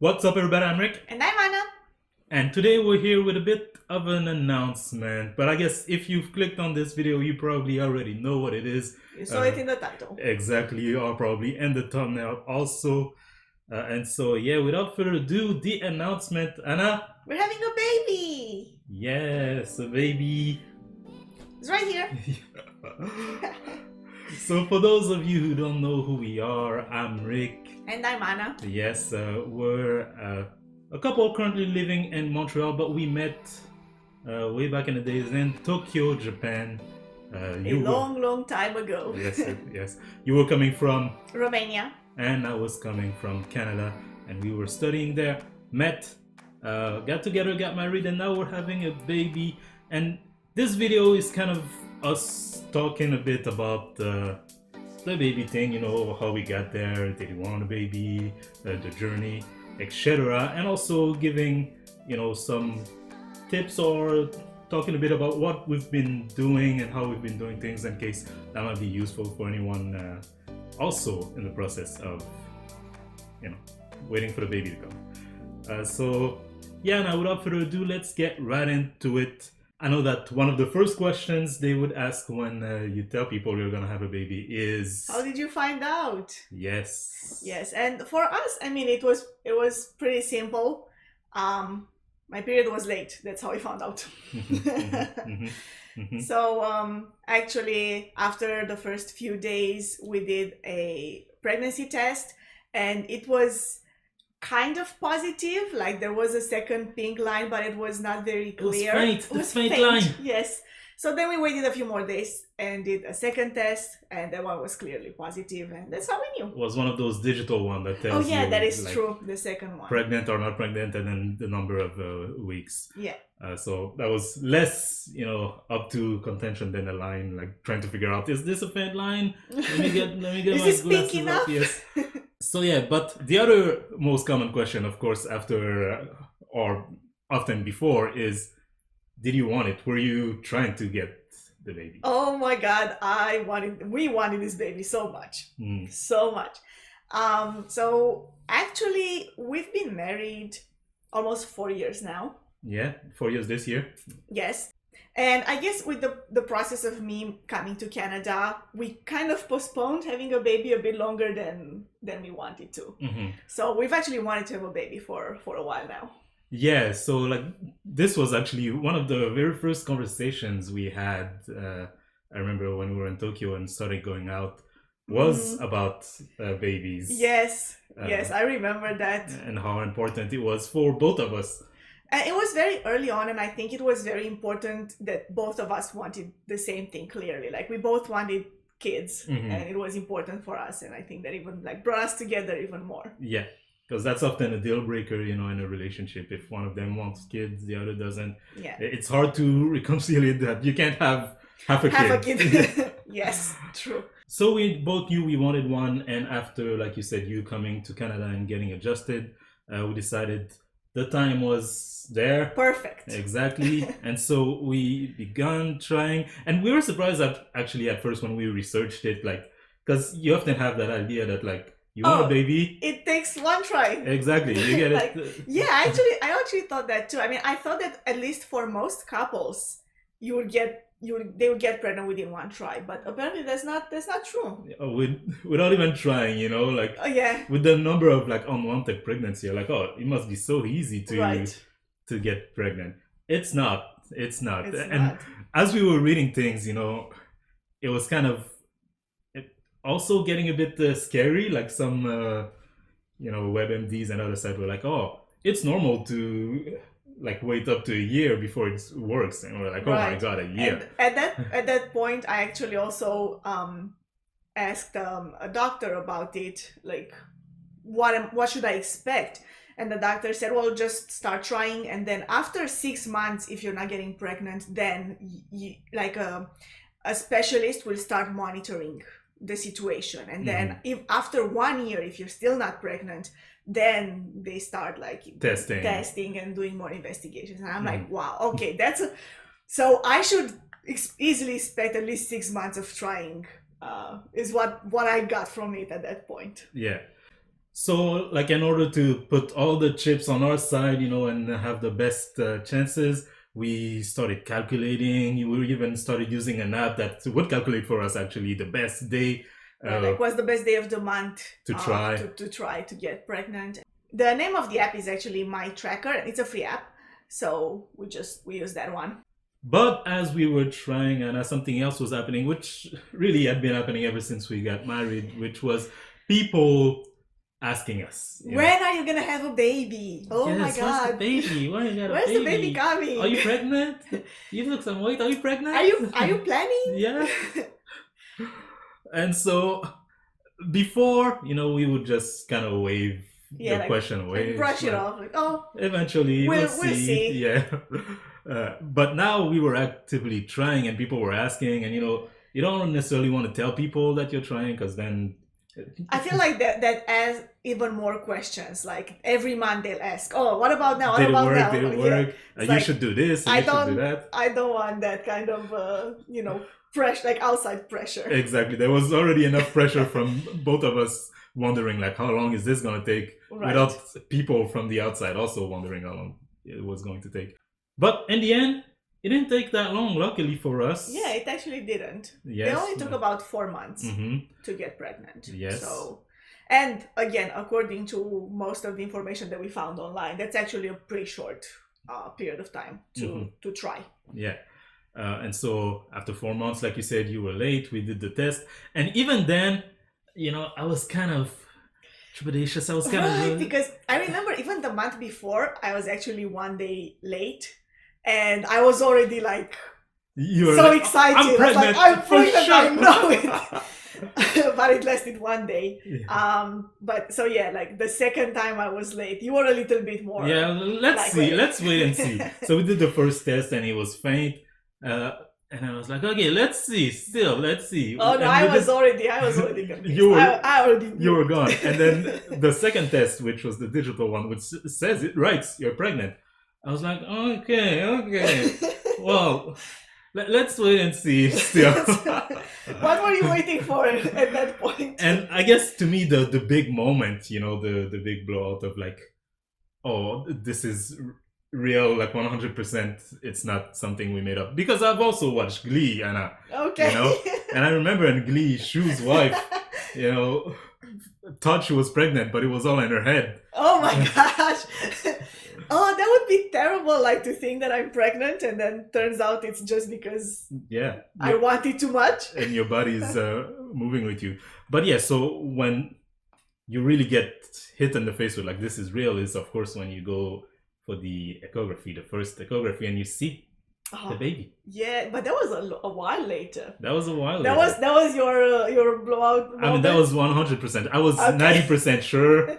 What's up, everybody? I'm Rick. And I'm Anna. And today we're here with a bit of an announcement. But I guess if you've clicked on this video, you probably already know what it is. You saw it in the title. Exactly, or probably in the thumbnail also. And so, yeah, without further ado, the announcement. Anna? We're having a baby. Yes, a baby. It's right here. So for those of you who don't know who we are, I'm Rick. And I'm Anna. Yes, we're a couple currently living in Montreal, but we met way back in the days in Tokyo, Japan. Long time ago. Yes, yes. You were coming from Romania. And I was coming from Canada, and we were studying there, met, got together, got married, and now we're having a baby. And this video is kind of us talking a bit about the baby thing, you know, how we got there, did we want a baby, the journey, etc. And also giving, you know, some tips or talking a bit about what we've been doing and how we've been doing things in case that might be useful for anyone also in the process of, you know, waiting for the baby to come. So yeah, now without further ado, let's get right into it. I know that one of the first questions they would ask when you tell people you're gonna have a baby is, how did you find out? Yes. Yes, and for us, I mean, it was pretty simple. My period was late. That's how I found out. So actually, after the first few days, we did a pregnancy test, and it was kind of positive. Like there was a second pink line, but it was not very clear. It was faint line. Yes. So then we waited a few more days and did a second test, and that one was clearly positive, and that's how we knew. It was one of those digital ones that tells you. Oh yeah, that is like, true. The second one. Pregnant or not pregnant, and then the number of weeks. Yeah. So that was less, you know, up to contention than a line, like trying to figure out, is this a faint line? Let me get is my this glasses pink enough? up. Yes. So yeah, but the other most common question, of course, after or often before is, did you want it? Were you trying to get the baby? Oh my God, we wanted this baby so much, so much. So actually, we've been married almost 4 years now. Yeah, 4 years this year. Yes. And I guess with the process of me coming to Canada, we kind of postponed having a baby a bit longer than we wanted to. So we've actually wanted to have a baby for a while now. Yeah, so like this was actually one of the very first conversations we had. I remember when we were in Tokyo and started going out was about babies. Yes, yes, I remember that. And how important it was for both of us. It was very early on, and I think it was very important that both of us wanted the same thing clearly. Like we both wanted kids, and it was important for us, and I think that even like brought us together even more. Yeah, because that's often a deal breaker, you know, in a relationship. If one of them wants kids, the other doesn't. Yeah, it's hard to reconcile that. You can't have half a kid. Yes, true. So we both knew we wanted one, and after, like you said, you coming to Canada and getting adjusted, we decided the time was there. Perfect. Exactly. And so we began trying, and we were surprised that actually at first when we researched it, like, because you often have that idea that like you want a baby, it takes one try. Exactly. You get like, it. Yeah, I actually thought that too. I mean, I thought that at least for most couples, they would get pregnant within one try, but apparently that's not true. Without even trying, you know, like with the number of like unwanted pregnancy, you're like, oh, it must be so easy to get pregnant. It's not. And as we were reading things, you know, it was kind of also getting a bit scary. Like some you know, WebMDs and other sites were like, oh, it's normal to like wait up to a year before it works, and we're like, oh my God, a year. And at that point, I actually also asked a doctor about it, like what should I expect? And the doctor said, well, just start trying, and then after 6 months, if you're not getting pregnant, then like a specialist will start monitoring the situation, and then if after 1 year, if you're still not pregnant, then they start like testing and doing more investigations. And I'm like, wow, okay, so I should easily expect at least 6 months of trying, is what I got from it at that point. Yeah. So, like, in order to put all the chips on our side, and have the best chances, we started calculating. We even started using an app that would calculate for us actually the best day like what's the best day of the month to try. To try to get pregnant. The name of the app is actually My Tracker. It's a free app, so we use that one. But as we were trying, and as something else was happening, which really had been happening ever since we got married, which was people asking us, when are you gonna have a baby? Oh yes, my god, where's the baby? Why you got a where's baby? the baby coming? Are you pregnant? You look some weight. Are you pregnant? Are you planning? Yeah. And so before, we would just kind of wave the question away, like brush it off, like, oh, eventually we'll see. Yeah. But now we were actively trying, and people were asking, and you don't necessarily want to tell people that you're trying, because then I feel like that adds even more questions. Like every month they'll ask, "Oh, what about now? What about now? Did it work? You should do this. You should do that." I don't want that kind of pressure, like outside pressure. Exactly. There was already enough pressure from both of us wondering, like, how long is this gonna take, without people from the outside also wondering how long it was going to take. But in the end, it didn't take that long, luckily for us. Yeah, it actually didn't. Yes. It only took about 4 months to get pregnant. Yes. So, and again, according to most of the information that we found online, that's actually a pretty short period of time to try. Yeah. And so after 4 months, like you said, you were late. We did the test, and even then, I was kind of trepidatious. I was kind of because I remember even the month before, I was actually 1 day late. And I was already like so excited. I'm pregnant. I'm pregnant. Sure. I know it. But it lasted 1 day. Yeah. But so yeah, like the second time I was late, you were a little bit more. Yeah, let's see. Let's wait and see. So we did the first test, and it was faint. And I was like, okay, let's see. Still, let's see. Oh no, I was already convinced. You were gone. And then the second test, which was the digital one, which says it writes you're pregnant. I was like, okay. Well, let's wait and see still. What were you waiting for at that point? And I guess to me, the big moment, the big blowout of like, oh, this is real, like 100%. It's not something we made up. Because I've also watched Glee, Anna. Okay. And I remember in Glee, Shu's wife, thought she was pregnant, but it was all in her head. Oh my gosh. Oh, that would be terrible, like to think that I'm pregnant and then turns out it's just because I want it too much. And your body is moving with you. But yeah, so when you really get hit in the face with like, this is real, is of course when you go for the echography, the first echography, and you see the baby. Yeah, but that was a while later. That was a while later. That was your blowout moment? I mean, that was 100%. I was 90% sure,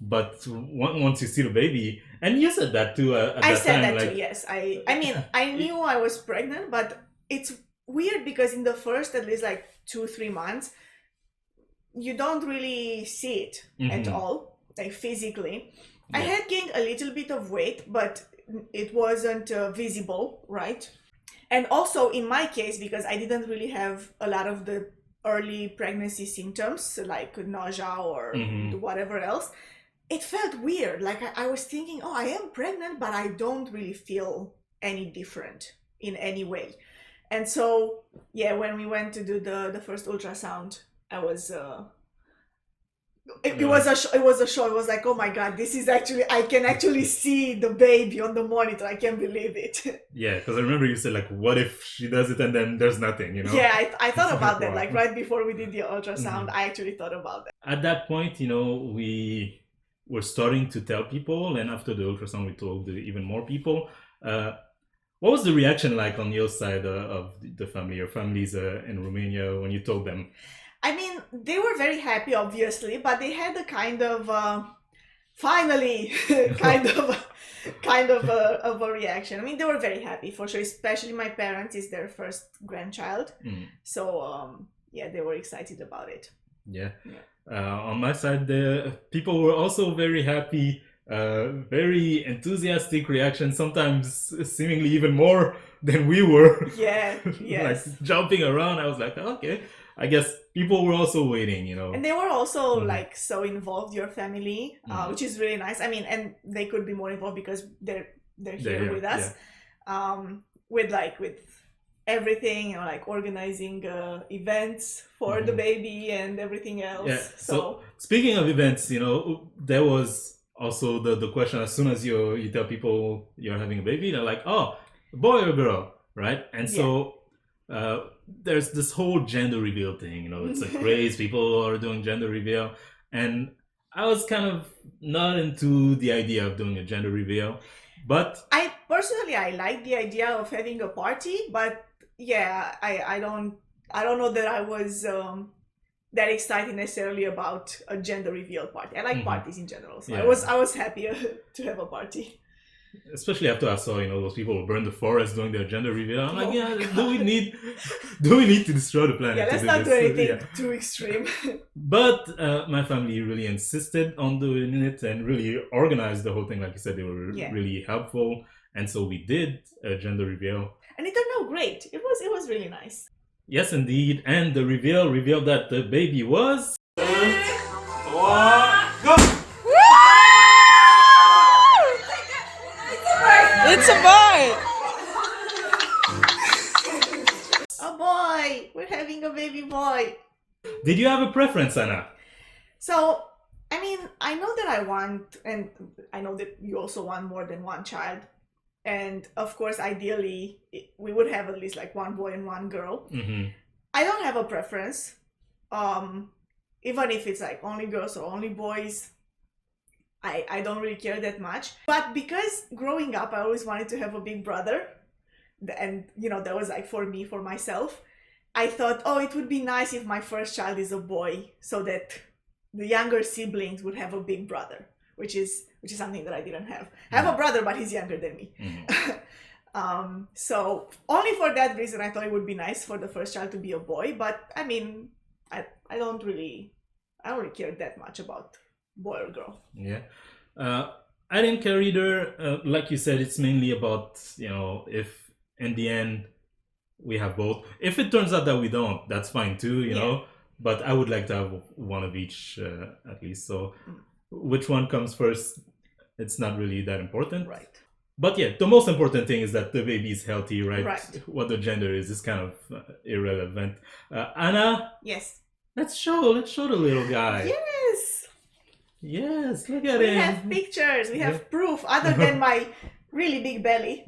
But once you see the baby, and you said that too at that time. I said that too, yes. I mean, I knew I was pregnant, but it's weird because in the first at least like 2-3 months, you don't really see it at all, like physically. Yeah. I had gained a little bit of weight, but it wasn't visible, right? And also in my case, because I didn't really have a lot of the early pregnancy symptoms, like nausea or whatever else, it felt weird. Like I was thinking, oh, I am pregnant, but I don't really feel any different in any way. And so, yeah, when we went to do the first ultrasound, I was... It was a show. It was like, oh my god, this is actually, I can actually see the baby on the monitor. I can't believe it. Yeah, because I remember you said like, what if she does it and then there's nothing, Yeah, I thought about that. Like right before we did the ultrasound, I actually thought about that. At that point, we were starting to tell people, and after the ultrasound, we told even more people. What was the reaction like on your side of the family, your families in Romania, when you told them? I mean, they were very happy, obviously, but they had a kind of finally kind of a reaction. I mean, they were very happy for sure, especially my parents. Is their first grandchild, so yeah, they were excited about it. Yeah. On my side, the people were also very happy. Very enthusiastic reaction, sometimes seemingly even more than we were. Yeah, yes. Like jumping around. I was like, okay. I guess people were also waiting, you know. And they were also Mhm. like so involved, your family, which is really nice. I mean, and they could be more involved because they're here with us, with everything, you know, like organizing events for the baby and everything else. Yeah. So speaking of events, you know, there was also the question as soon as you tell people you're having a baby, they're like, oh, boy or girl, right? And so there's this whole gender reveal thing, you know, it's a craze. People are doing gender reveal, and I was kind of not into the idea of doing a gender reveal, but I personally like the idea of having a party, but yeah, I don't know that I was that excited necessarily about a gender reveal party. I like parties in general, so I was happy to have a party. Especially after I saw, you know, those people who burn the forest doing their gender reveal. I'm like, do we need to destroy the planet? Yeah, let's not do anything too extreme. But my family really insisted on doing it and really organized the whole thing. Like you said, they were really helpful, and so we did a gender reveal, and it turned out great. It was really nice. Yes, indeed, and the reveal revealed that the baby was. Go! It's a boy! A boy! We're having a baby boy. Did you have a preference, Anna? So, I mean, I know that I want, and I know that you also want more than one child. And of course, ideally, we would have at least like one boy and one girl. I don't have a preference. Even if it's like only girls or only boys, I don't really care that much. But because growing up, I always wanted to have a big brother. And, you know, that was like for me, for myself. I thought, oh, it would be nice if my first child is a boy so that the younger siblings would have a big brother, which is something that I didn't have. I have a brother, but he's younger than me. So only for that reason, I thought it would be nice for the first child to be a boy. But I mean, I don't really care that much about boy or girl. Yeah. I didn't care either. Like you said, it's mainly about, you know, if in the end we have both. If it turns out that we don't, that's fine too, you know. But I would like to have one of each at least. So which one comes first, it's not really that important. Right. But yeah, the most important thing is that the baby is healthy, right? Right. What the gender is kind of irrelevant. Anna? Yes. Let's show the little guy. Yes. Yes, look at him. We have pictures. We have proof other than my really big belly.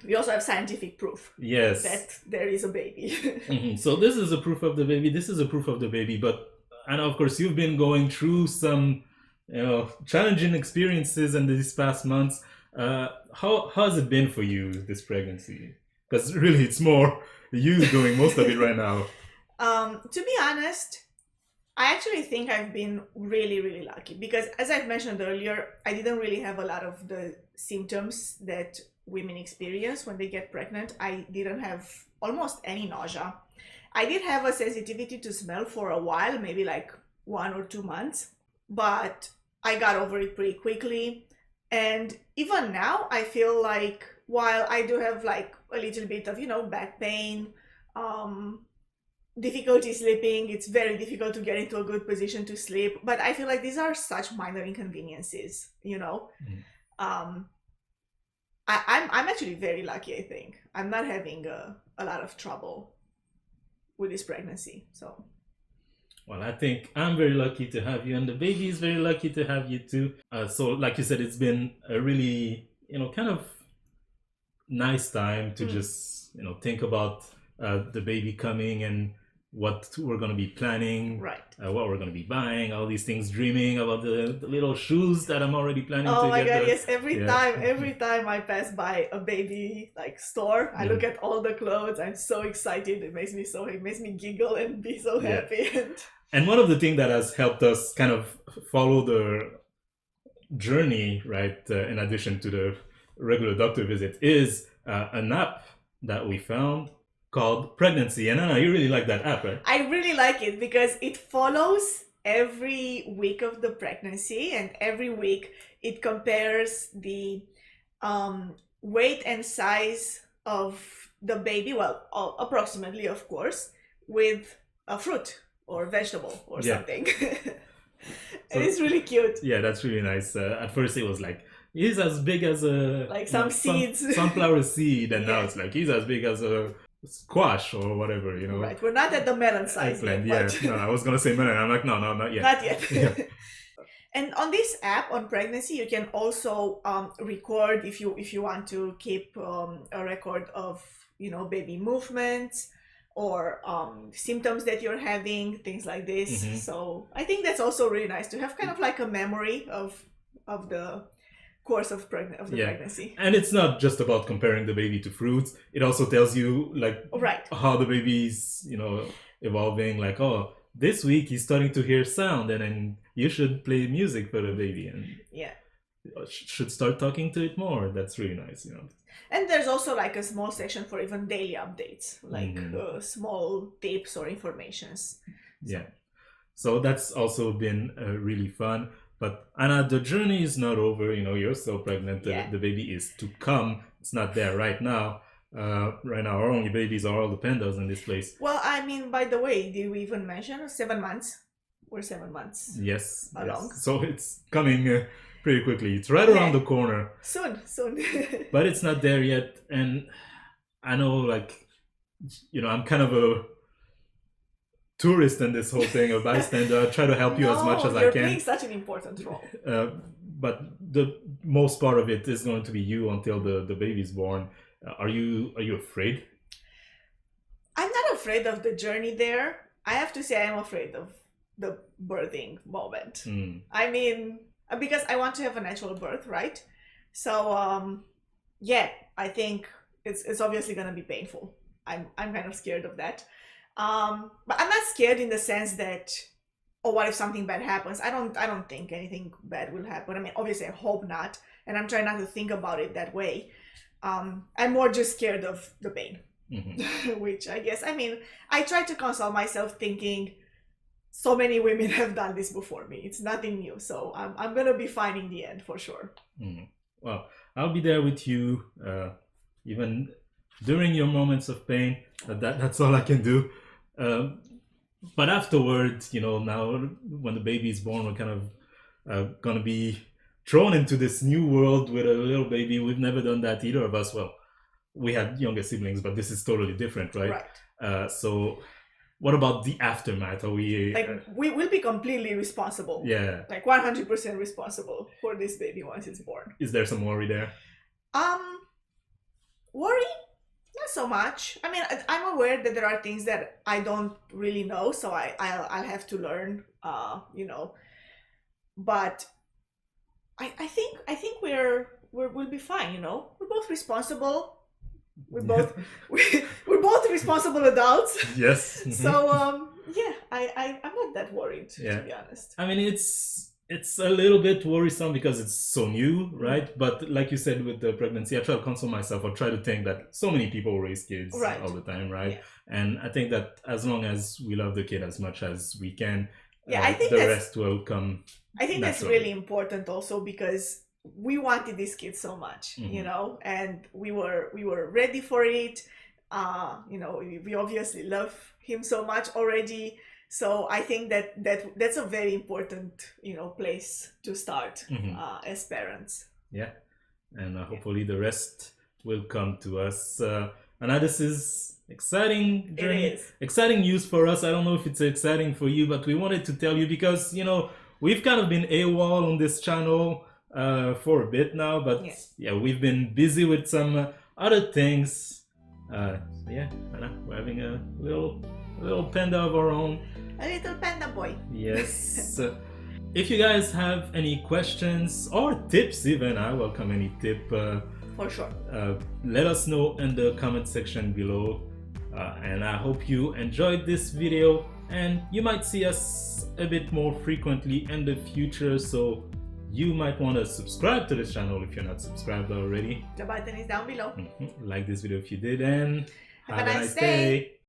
We also have scientific proof. Yes. That there is a baby. So this is a proof of the baby. This is a proof of the baby. But Anna, of course, you've been going through some, you know, challenging experiences in these past months. How has it been for you, this pregnancy? Because really, it's more you doing most of it right now. To be honest, I actually think I've been really, really lucky because, as I've mentioned earlier, I didn't really have a lot of the symptoms that women experience when they get pregnant. I didn't have almost any nausea. I did have a sensitivity to smell for a while, maybe like 1 or 2 months, but I got over it pretty quickly. And even now, I feel like while I do have like a little bit of, you know, back pain, difficulty sleeping, it's very difficult to get into a good position to sleep, but I feel like these are such minor inconveniences, you know. I'm actually very lucky. I think I'm not having a lot of trouble with this pregnancy. So, well, I think I'm very lucky to have you, and the baby is very lucky to have you too. So, like you said, it's been a really, you know, kind of nice time to just, you know, think about the baby coming and what we're going to be planning, right? What we're going to be buying, all these things, dreaming about the little shoes that I'm already planning to get. Oh my god, yes, every time I pass by a baby like store, I look at all the clothes. I'm so excited. It makes me giggle and be so happy. And one of the things that has helped us kind of follow the journey, right, in addition to the regular doctor visit, is an app that we found called Pregnancy. And Anna, you really like that app, right? I really like it because it follows every week of the pregnancy, and every week it compares the weight and size of the baby, well, approximately, of course, with a fruit or vegetable or Yeah. something. So- And it's really cute. Yeah, that's really nice. At first it was like, he's as big as a Like some seeds. sunflower seed, and now Yeah. it's like he's as big as a squash or whatever, you know. Right, we're not at the melon size Eggplant, yet, yeah. but No, I was gonna say melon. I'm like, no, not yet. not yet. Yeah. And on this app on pregnancy, you can also record if you want to keep a record of baby movements or symptoms that you're having, things like this. Mhm. So I think that's also really nice to have kind of like a memory of the course of the Yeah. pregnancy. And it's not just about comparing the baby to fruits. It also tells you like Right. how the baby's, evolving. Like, oh, this week he's starting to hear sound, and then you should play music for the baby and Yeah. should start talking to it more. That's really nice, And there's also like a small section for even daily updates, like Mhm. small tips or informations. Yeah. So that's also been really fun. But Anna, the journey is not over. You're still pregnant. Yeah. The baby is to come. It's not there right now. Right now, our only babies are all the pandas in this place. Well, I mean, by the way, did we even mention 7 months? We're 7 months. Yes. Along. Yes. So it's coming pretty quickly. It's right around Yeah. the corner, Soon. but it's not there yet. And I know, like, I'm kind of a tourist in this whole thing, a bystander. I try to help you as much as I You're can. playing such an important role. But the most part of it is going to be you until the baby's born. Are you afraid? I'm not afraid of the journey there. I have to say I'm afraid of the birthing moment. Mm. I mean, because I want to have a natural birth, right? So, yeah, I think it's obviously gonna be painful. I'm kind of scared of that. But I'm not scared in the sense that, oh, what if something bad happens? I don't think anything bad will happen. I mean, obviously I hope not, and I'm trying not to think about it that way. I'm more just scared of the pain. Mhm. Which I guess, I mean, I try to console myself thinking so many women have done this before me. It's nothing new. So I'm going to be fine in the end for sure. Mhm. Well, I'll be there with you, even during your moments of pain. That's all I can do. But afterwards, now when the baby is born, we're kind of going to be thrown into this new world with a little baby. We've never done that, either of us. Well, we had younger siblings, but this is totally different, right? So what about the aftermath? Are we we will be completely responsible. Yeah. Like 100% responsible for this baby once it's born. Is there some worry there? Worry? Not so much. I mean, I'm aware that there are things that I don't really know, so I'll have to learn, But I think we'll be fine, We're both responsible. We're both responsible adults. Yes. So yeah, I'm not that worried, to be honest. I mean, it's a little bit worrisome because it's so new, right? But like you said with the pregnancy, I try to console myself or try to think that so many people raise kids all the time, right? Yeah. And I think that as long as we love the kid as much as we can, I think the rest will come. I think that's naturally. really important also because we wanted this kid so much, and we were ready for it. We obviously love him so much already. So I think that's a very important, place to start as parents. Yeah, and hopefully the rest will come to us. And this is exciting journey. It is. Exciting news for us. I don't know if it's exciting for you, but we wanted to tell you because we've kind of been AWOL on this channel for a bit now, but we've been busy with some other things. We're having a little panda of our own. A little panda boy. Yes. If you guys have any questions or tips even, I welcome any tip. For sure. Let us know in the comment section below. And I hope you enjoyed this video, and you might see us a bit more frequently in the future, so you might want to subscribe to this channel if you're not subscribed already. The button is down below. Like this video if you did, and have a nice day.